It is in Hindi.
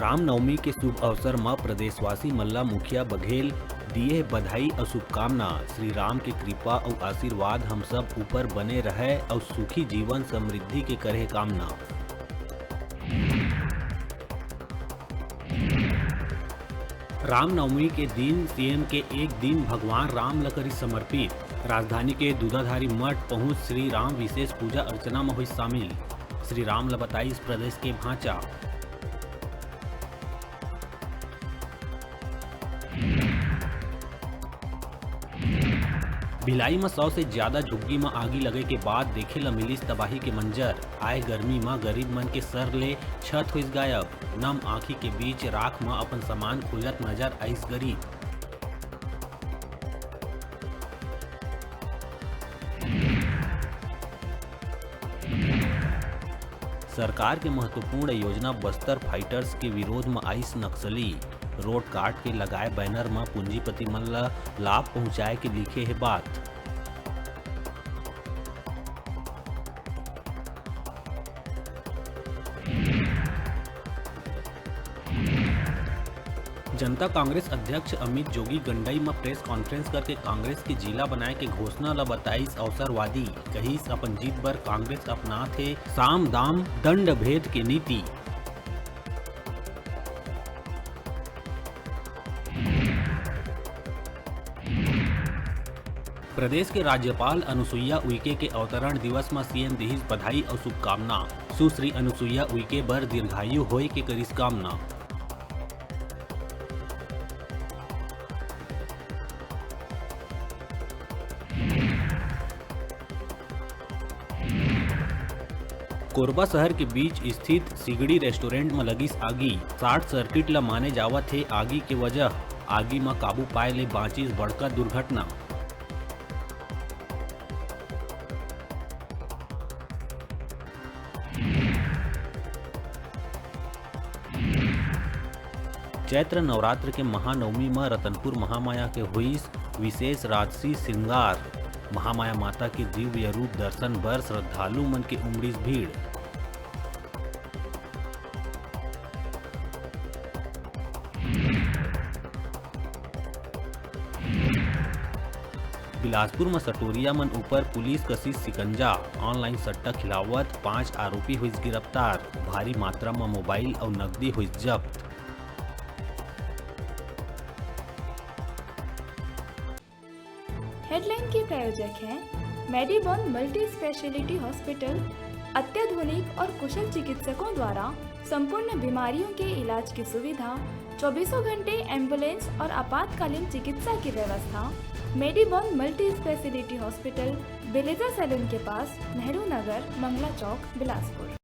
रामनवमी के शुभ अवसर में प्रदेशवासी मल्ला मुखिया बघेल दिए बधाई और शुभकामना। श्री राम के कृपा और आशीर्वाद हम सब ऊपर बने रहे और सुखी जीवन समृद्धि के करे कामना। रामनवमी के दिन सीएम के एक दिन भगवान राम लकरी समर्पित। राजधानी के दूधाधारी मठ पहुंच श्री राम विशेष पूजा अर्चना में हुई शामिल। श्री राम बताई इस प्रदेश के भांचा। भिलाई में 100 से ज्यादा झुग्गी में आगी लगे के बाद देखे ला मिली तबाही के मंजर। आए गर्मी में गरीब मन के सर ले छत हुई गायब। नम आँखी के बीच राख में अपन सामान खोजत नजर आइस गरीब। सरकार के महत्वपूर्ण योजना बस्तर फाइटर्स के विरोध में आइस नक्सली। रोड काट के लगाए बैनर में पूंजीपति मन ला लाभ पहुंचाए के लिखे है बात। जनता कांग्रेस अध्यक्ष अमित जोगी गंडई में प्रेस कॉन्फ्रेंस करके कांग्रेस के जिला बनाए के घोषणा ला बताईस अवसरवादी। कहीस अपन जीत पर कांग्रेस अपना थे साम दाम दंड भेद के नीति। प्रदेश के राज्यपाल अनुसुईया उइके के अवतरण दिवस में सीएम दिहिस बधाई और शुभकामना। सुश्री अनुसुईया उइके बर दीर्घायु होय के करिस कामना। कोरबा शहर के बीच स्थित सिगड़ी रेस्टोरेंट में लगिस आगी। शॉर्ट सर्किट ला माने जावत है आगी के वजह। आगी में काबू पाए ले बांचिस बड़का दुर्घटना। चैत्र नवरात्र के महानवमी में रतनपुर महामाया के हुईस विशेष राजसी श्रृंगार। महामाया माता के दिव्य रूप दर्शन बर श्रद्धालु मन के उमड़ीस भीड़। बिलासपुर में सटोरिया मन ऊपर पुलिस कसी सिकंजा। ऑनलाइन सट्टा खिलावत 5 आरोपी हुई गिरफ्तार। भारी मात्रा में मोबाइल और नकदी हुई जब्त। हेडलाइन के प्रायोजक हैं मेडिबॉन मल्टी स्पेशलिटी हॉस्पिटल। अत्याधुनिक और कुशल चिकित्सकों द्वारा संपूर्ण बीमारियों के इलाज की सुविधा, 24 घंटे एम्बुलेंस और आपातकालीन चिकित्सा की व्यवस्था। मेडिबॉन मल्टी स्पेशलिटी हॉस्पिटल, बेलेजा सैलून के पास, नेहरू नगर, मंगला चौक, बिलासपुर।